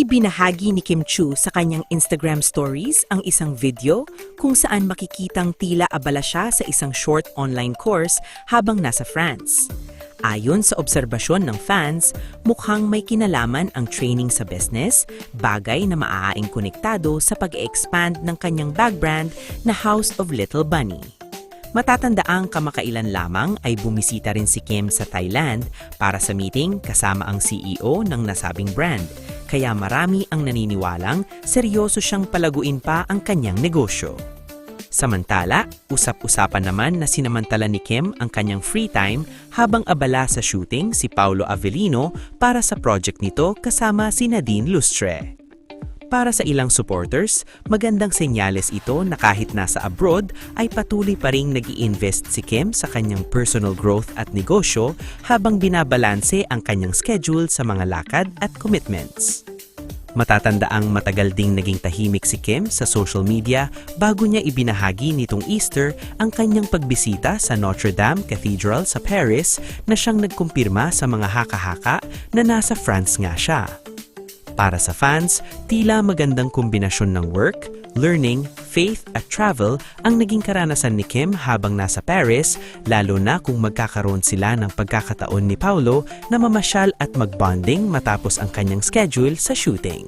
Ibinahagi ni Kim Chiu sa kanyang Instagram stories ang isang video kung saan makikitang tila abala siya sa isang short online course habang nasa France. Ayon sa obserbasyon ng fans, mukhang may kinalaman ang training sa business, bagay na maaaring konektado sa pag-expand ng kanyang bag brand na House of Little Bunny. Matatandaang kamakailan lamang ay bumisita rin si Kim sa Thailand para sa meeting kasama ang CEO ng nasabing brand, kaya marami ang naniniwalang seryoso siyang palaguin pa ang kanyang negosyo. Samantala, usap-usapan naman na sinamantala ni Kim ang kanyang free time habang abala sa shooting si Paolo Avellino para sa project nito kasama si Nadine Lustre. Para sa ilang supporters, magandang senyales ito na kahit nasa abroad ay patuloy pa ring nag-i-invest si Kim sa kanyang personal growth at negosyo habang binabalanse ang kanyang schedule sa mga lakad at commitments. Matatandaang matagal ding naging tahimik si Kim sa social media bago niya ibinahagi nitong Easter ang kanyang pagbisita sa Notre Dame Cathedral sa Paris na siyang nagkumpirma sa mga haka-haka na nasa France nga siya. Para sa fans, tila magandang kombinasyon ng work, learning, faith at travel ang naging karanasan ni Kim habang nasa Paris, lalo na kung magkakaroon sila ng pagkakataon ni Paolo na mamasyal at mag-bonding matapos ang kanyang schedule sa shooting.